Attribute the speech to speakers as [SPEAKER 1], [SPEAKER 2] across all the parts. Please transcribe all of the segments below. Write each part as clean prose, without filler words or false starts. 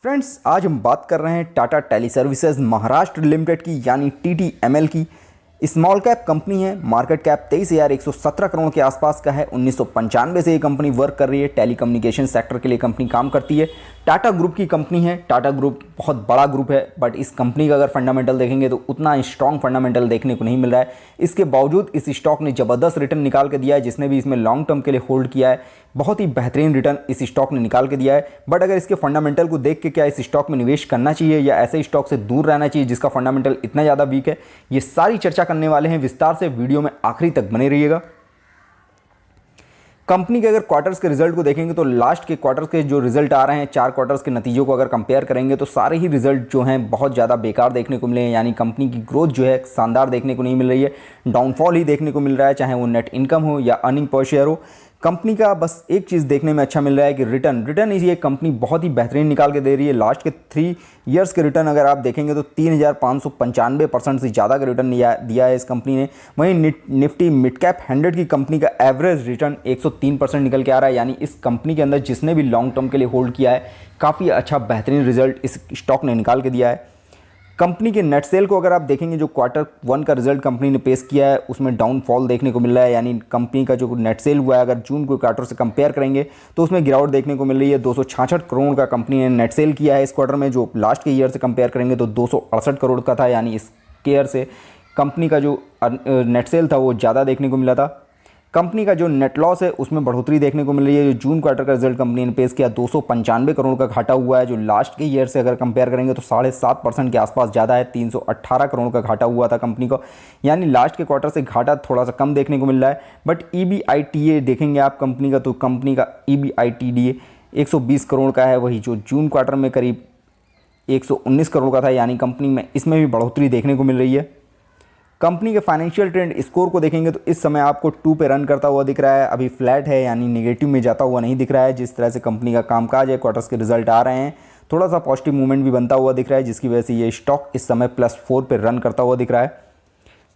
[SPEAKER 1] Friends, आज हम बात कर रहे हैं Tata teleservices Maharashtra limited की यानी TTML की। स्मॉल कैप कंपनी है, मार्केट कैप 23,117 करोड़ के आसपास का है। 1995 से ये कंपनी वर्क कर रही है, टेलीकम्युनिकेशन सेक्टर के लिए कंपनी काम करती है। टाटा ग्रुप की कंपनी है। टाटा ग्रुप बहुत बड़ा ग्रुप है, बट इस कंपनी का अगर फंडामेंटल देखेंगे तो उतना स्ट्रॉन्ग फंडामेंटल देखने को नहीं मिल रहा है। इसके बावजूद इस स्टॉक ने ज़बरदस्त रिटर्न निकाल के दिया है। जिसने भी इसमें लॉन्ग टर्म के लिए होल्ड किया है, बहुत ही बेहतरीन रिटर्न इस स्टॉक ने निकाल के दिया है। बट अगर इसके फंडामेंटल को देख के क्या इस स्टॉक में निवेश करना चाहिए या ऐसे स्टॉक से दूर रहना चाहिए जिसका फंडामेंटल इतना ज़्यादा वीक है, ये सारी चर्चा करने वाले हैं विस्तार से। वीडियो में आखिरी तक बने रहिएगा। कंपनी के अगर क्वार्टर्स के रिजल्ट को देखेंगे तो लास्ट के क्वार्टर्स के जो रिजल्ट आ रहे हैं, 4 क्वार्टर्स के नतीजों को अगर कंपेयर करेंगे तो सारे ही रिजल्ट जो हैं बहुत ज़्यादा बेकार देखने को मिले हैं। यानी कंपनी की ग्रोथ जो है शानदार देखने को नहीं मिल रही है, डाउनफॉल ही देखने को मिल रहा है, चाहे वो नेट इनकम हो या अर्निंग पर शेयर हो। कंपनी का बस एक चीज़ देखने में अच्छा मिल रहा है कि रिटर्न ये कंपनी बहुत ही बेहतरीन निकाल के दे रही है। लास्ट के 3 ईयर्स के रिटर्न अगर आप देखेंगे तो 3,595% से ज़्यादा का रिटर्न दिया है इस कंपनी ने। वहीं निफ्टी मिड कैप 100 की कंपनी का एवरेज रिटर्न 103% निकल के आ रहा है। यानी इस कंपनी के अंदर जिसने भी लॉन्ग टर्म के लिए होल्ड किया है, काफ़ी अच्छा बेहतरीन रिजल्ट इस स्टॉक ने निकाल के दिया है। कंपनी के नेट सेल को अगर आप देखेंगे, जो Q1 का रिजल्ट कंपनी ने पेश किया है उसमें डाउनफॉल देखने को मिल रहा है। यानी कंपनी का जो नेट सेल हुआ है अगर जून को क्वार्टर से कंपेयर करेंगे तो उसमें गिरावट देखने को मिल रही है। 266 करोड़ का कंपनी ने नेट सेल किया है इस क्वार्टर में, जो लास्ट के ईयर से कंपेयर करेंगे तो 268 करोड़ का था। यानी इस ईयर से कंपनी का जो नेट सेल था वो ज़्यादा देखने को मिला था। कंपनी का जो नेट लॉस है उसमें बढ़ोतरी देखने को मिल रही है। जो जून क्वार्टर का रिजल्ट कंपनी ने पेश किया 295 करोड़ का घाटा हुआ है, जो लास्ट के ईयर से अगर कंपेयर करेंगे तो 7.5% के आसपास ज़्यादा है। 318 करोड़ का घाटा हुआ था कंपनी को। यानी लास्ट के क्वार्टर से घाटा थोड़ा सा कम देखने को मिल रहा है। बट EBITDA देखेंगे आप कंपनी का, तो कंपनी का EBITDA 120 करोड़ का है, वही जो जून क्वार्टर में करीब 119 करोड़ का था। यानी कंपनी में इसमें भी बढ़ोतरी देखने को मिल रही है। कंपनी के फाइनेंशियल ट्रेंड स्कोर को देखेंगे तो इस समय आपको 2 पे रन करता हुआ दिख रहा है, अभी फ्लैट है, यानी नेगेटिव में जाता हुआ नहीं दिख रहा है। जिस तरह से कंपनी का कामकाज है, क्वार्टर्स के रिजल्ट आ रहे हैं, थोड़ा सा पॉजिटिव मूवमेंट भी बनता हुआ दिख रहा है, जिसकी वजह से ये स्टॉक इस समय +4 पे रन करता हुआ दिख रहा है।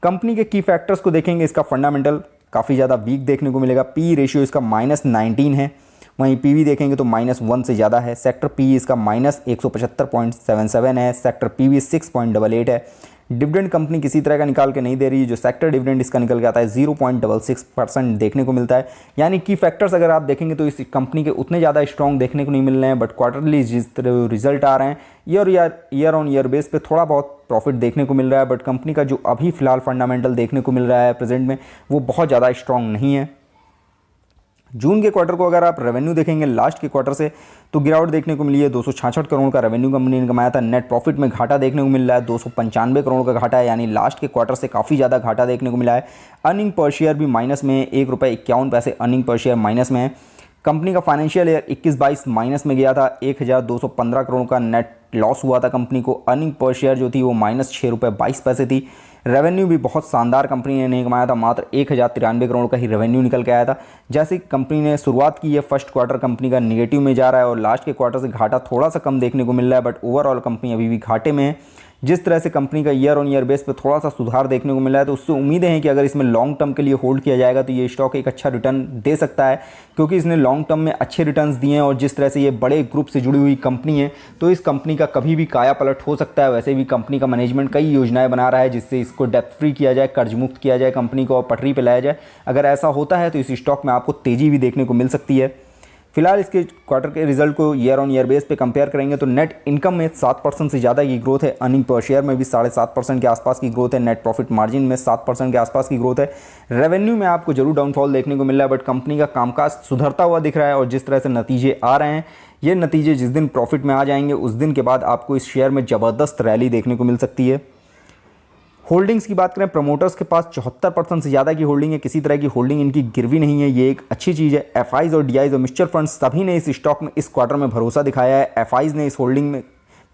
[SPEAKER 1] कंपनी के की फैक्टर्स को देखेंगे, इसका फंडामेंटल काफ़ी ज़्यादा वीक देखने को मिलेगा। PE रेशियो इसका -19 है, वहीं PV देखेंगे तो -1 से ज़्यादा है। सेक्टर PE इसका -175.77 है, सेक्टर PV 6.88 है। डिविडेंड कंपनी किसी तरह का निकाल के नहीं दे रही है, जो सेक्टर डिविडेंड इसका निकल के आता है 0.66% देखने को मिलता है। यानी की फैक्टर्स अगर आप देखेंगे तो इस कंपनी के उतने ज़्यादा स्ट्रॉन्ग देखने को नहीं मिल रहे हैं। बट क्वार्टरली जिस तरह रिजल्ट आ रहे हैं, ईयर ऑन ईयर बेस पे थोड़ा बहुत प्रॉफिट देखने को मिल रहा है। बट कंपनी का जो अभी फ़िलहाल फंडामेंटल देखने को मिल रहा है प्रेजेंट में, वो बहुत ज़्यादा स्ट्रॉन्ग नहीं है। जून के क्वार्टर को अगर आप रेवेन्यू देखेंगे लास्ट के क्वार्टर से, तो गिरावट देखने को मिली है। 266 करोड़ का रेवेन्यू कंपनी ने कमाया था। नेट प्रॉफिट में घाटा देखने को मिल रहा है, 295 करोड़ का घाटा है। यानी लास्ट के क्वार्टर से काफ़ी ज़्यादा घाटा देखने को मिला है। अर्निंग पर शेयर भी माइनस में है, ₹1.51 अर्निंग पर शेयर माइनस में है। कंपनी का फाइनेंशियल ईयर 21-22 माइनस में गया था। 1,215 करोड़ का नेट लॉस हुआ था कंपनी को। अर्निंग पर शेयर जो थी वो -6.22 थी। रेवेन्यू भी बहुत शानदार कंपनी ने नहीं कमाया था, मात्र 1,093 करोड़ का ही रेवेन्यू निकल के आया था। जैसे कंपनी ने शुरुआत की है, फर्स्ट क्वार्टर कंपनी का नेगेटिव में जा रहा है और लास्ट के क्वार्टर से घाटा थोड़ा सा कम देखने को मिल रहा है। बट ओवरऑल कंपनी अभी भी घाटे में है। जिस तरह से कंपनी का ईयर ऑन ईयर बेस पे थोड़ा सा सुधार देखने को मिला है, तो उससे उम्मीदें हैं कि अगर इसमें लॉन्ग टर्म के लिए होल्ड किया जाएगा तो ये स्टॉक एक अच्छा रिटर्न दे सकता है, क्योंकि इसने लॉन्ग टर्म में अच्छे रिटर्न्स दिए हैं। और जिस तरह से ये बड़े ग्रुप से जुड़ी हुई कंपनी है, तो इस कंपनी का कभी भी काया पलट हो सकता है। वैसे भी कंपनी का मैनेजमेंट कई योजनाएं बना रहा है जिससे इसको डेप्थ फ्री किया जाए, कर्ज मुक्त किया जाए, कंपनी को और पटरी पर लाया जाए। अगर ऐसा होता है तो इस स्टॉक में आपको तेज़ी भी देखने को मिल सकती है। फिलहाल इसके क्वार्टर के रिजल्ट को ईयर ऑन ईयर बेस पे कंपेयर करेंगे तो नेट इनकम में 7% से ज़्यादा की ग्रोथ है। अर्निंग पर शेयर में भी 7.5% के आसपास की ग्रोथ है। नेट प्रॉफिट मार्जिन में 7% के आसपास की ग्रोथ है। रेवेन्यू में आपको जरूर डाउनफॉल देखने को मिल रहा है, बट कंपनी का कामकाज सुधरता हुआ दिख रहा है। और जिस तरह से नतीजे आ रहे हैं, ये नतीजे जिस दिन प्रॉफिट में आ जाएंगे उस दिन के बाद आपको इस शेयर में ज़बरदस्त रैली देखने को मिल सकती है। होल्डिंग्स की बात करें, प्रमोटर्स के पास 74% से ज़्यादा की होल्डिंग है। किसी तरह की होल्डिंग इनकी गिरवी नहीं है, ये एक अच्छी चीज़ है। FIs और DIs और म्यूचुअल फंड्स सभी ने इस स्टॉक में इस क्वार्टर में भरोसा दिखाया है। FIs ने इस होल्डिंग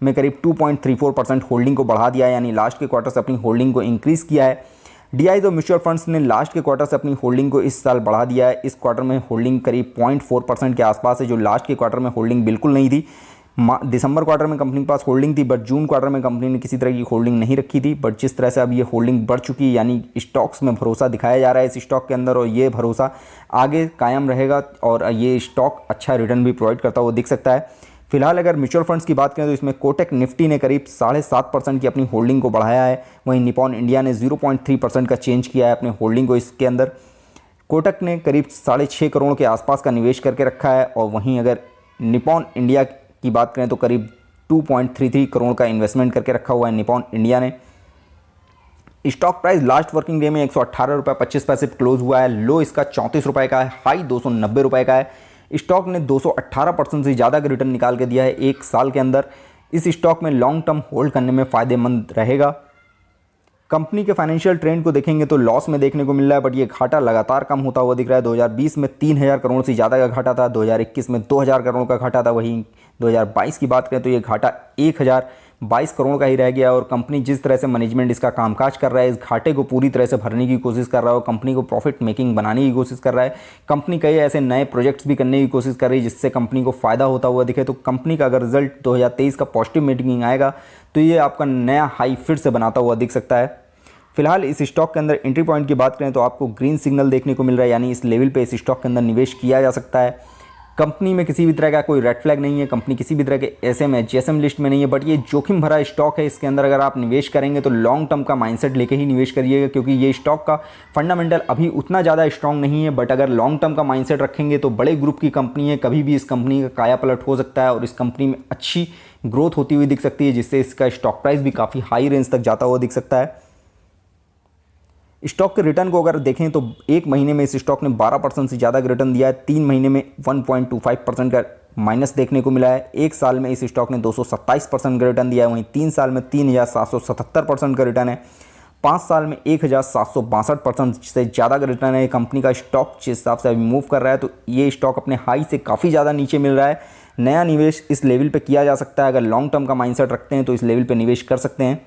[SPEAKER 1] में करीब 2.34% होल्डिंग को बढ़ा दिया है, यानी लास्ट के क्वार्टर से अपनी होल्डिंग को इंक्रीज़ किया है। DIs और म्यूचुअल फंड्स ने लास्ट के क्वार्टर से अपनी होल्डिंग को इस साल बढ़ा दिया है। इस क्वार्टर में होल्डिंग करीब 0.4% के आसपास है, जो लास्ट के क्वार्टर में होल्डिंग बिल्कुल नहीं थी। दिसंबर क्वार्टर में कंपनी के पास होल्डिंग थी, बट जून क्वार्टर में कंपनी ने किसी तरह की होल्डिंग नहीं रखी थी। बट जिस तरह से अब ये होल्डिंग बढ़ चुकी है, यानी स्टॉक्स में भरोसा दिखाया जा रहा है इस स्टॉक के अंदर, और ये भरोसा आगे कायम रहेगा और ये स्टॉक अच्छा रिटर्न भी प्रोवाइड करता हुआ दिख सकता है। फिलहाल अगर म्यूचुअल फंड्स की बात करें तो इसमें कोटक निफ्टी ने करीब 7.5% की अपनी होल्डिंग को बढ़ाया है, वहीं निपॉन इंडिया ने 0.3% का चेंज किया है अपने होल्डिंग को इसके अंदर। कोटक ने करीब 6.5 करोड़ के आसपास का निवेश करके रखा है, और वहीं अगर निपॉन इंडिया की बात करें तो करीब 2.33 करोड़ का इन्वेस्टमेंट करके रखा हुआ है निपॉन इंडिया ने। Stock price last working day में 118 रुपये 25 पैसे क्लोज हुआ है। लो इसका 34 रुपये का है, हाई 290 रुपये का है। स्टॉक ने 218% से ज़्यादा का रिटर्न निकाल के दिया है एक साल के अंदर। इस स्टॉक में लॉन्ग टर्म होल्ड करने में फ़ायदेमंद रहेगा। कंपनी के फाइनेंशियल ट्रेंड को देखेंगे तो लॉस में देखने को मिल रहा है, बट ये घाटा लगातार कम होता हुआ दिख रहा है। 2020 में 3000 करोड़ से ज़्यादा का घाटा था, 2021 में 2000 करोड़ का घाटा था, वहीं 2022 की बात करें तो ये घाटा 1022 करोड़ का ही रह गया। और कंपनी जिस तरह से मैनेजमेंट इसका कामकाज कर रहा है, इस घाटे को पूरी तरह से भरने की कोशिश कर रहा है और कंपनी को प्रॉफिट मेकिंग बनाने की कोशिश कर रहा है। कंपनी कई ऐसे नए प्रोजेक्ट्स भी करने की कोशिश कर रही है जिससे कंपनी को फ़ायदा होता हुआ दिखे। तो कंपनी का अगर रिजल्ट 2023 का पॉजिटिव मेकिंग आएगा तो ये आपका नया हाई फिर से बनाता हुआ दिख सकता है। फिलहाल इस स्टॉक के अंदर एंट्री पॉइंट की बात करें तो आपको ग्रीन सिग्नल देखने को मिल रहा है, यानी इस लेवल पे इस स्टॉक के अंदर निवेश किया जा सकता है। कंपनी में किसी भी तरह का कोई रेड फ्लैग नहीं है, कंपनी किसी भी तरह के एसएम जीएसएम लिस्ट में नहीं है, बट ये जोखिम भरा स्टॉक है। इसके अंदर अगर आप निवेश करेंगे तो लॉन्ग टर्म का माइंडसेट लेके ही निवेश करिएगा, क्योंकि ये स्टॉक का फंडामेंटल अभी उतना ज़्यादा स्ट्रॉन्ग नहीं है। बट अगर लॉन्ग टर्म का माइंडसेट रखेंगे तो बड़े ग्रुप की कंपनी है, कभी भी इस कंपनी का काया पलट हो सकता है और इस कंपनी में अच्छी ग्रोथ होती हुई दिख सकती है, जिससे इसका स्टॉक प्राइस भी काफ़ी हाई रेंज तक जाता हुआ दिख सकता है। स्टॉक के रिटर्न को अगर देखें तो एक महीने में इस स्टॉक ने 12% से ज़्यादा का रिटर्न दिया है, 3 महीने में 1.25% का माइनस देखने को मिला है, एक साल में इस स्टॉक ने 227% का रिटर्न दिया है, वहीं 3 साल में 3777% का रिटर्न है, 5 साल में 1762% से ज़्यादा का रिटर्न है। कंपनी का स्टॉक जिस हिसाब से अभी मूव कर रहा है तो ये स्टॉक अपने हाई से काफ़ी ज़्यादा नीचे मिल रहा है। नया निवेश इस लेवल पर किया जा सकता है, अगर लॉन्ग टर्म का माइंडसेट रखते हैं तो इस लेवल पर निवेश कर सकते हैं।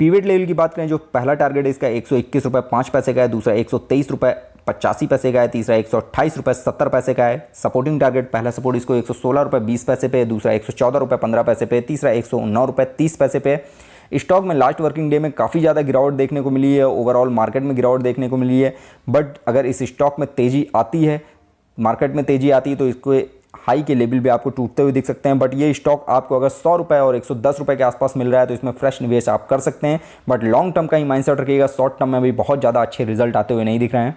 [SPEAKER 1] पीवेट लेवल की बात करें, जो पहला टारगेट है इसका 121 रुपये 5 पैसे का है, दूसरा 123 रुपये 85 पैसे का है, तीसरा 128 रुपये 70 पैसे का है। सपोर्टिंग टारगेट, पहला सपोर्ट इसको 116 रुपये 20 पैसे पे, दूसरा 114 रुपये 15 पैसे पे, तीसरा 109 रुपये 30 पैसे पे। स्टॉक में लास्ट वर्किंग डे में काफ़ी ज़्यादा गिरावट देखने को मिली है, ओवरऑल मार्केट में गिरावट देखने को मिली है। बट अगर इस स्टॉक में तेज़ी आती है, मार्केट में तेज़ी आती है तो इसको हाई के लेवल पे आपको टूटते हुए दिख सकते हैं। बट ये स्टॉक आपको अगर 100 रुपये और 110 रुपये के आसपास मिल रहा है तो इसमें फ्रेश निवेश आप कर सकते हैं। बट लॉन्ग टर्म का ही माइंडसेट रखिएगा, शॉर्ट टर्म में भी बहुत ज़्यादा अच्छे रिजल्ट आते हुए नहीं दिख रहे हैं।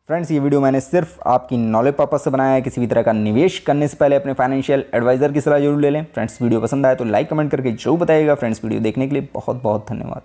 [SPEAKER 1] फ्रेंड्स, ये वीडियो मैंने सिर्फ आपकी नॉलेज पर्पस से बनाया है। किसी भी तरह का निवेश करने से पहले अपने फाइनेंशियल एडवाइजर की सलाह जरूर ले लें। फ्रेंड्स, वीडियो पसंद आए तो लाइक कमेंट करके जरूर बताइएगा। फ्रेंड्स, वीडियो देखने के लिए बहुत बहुत धन्यवाद।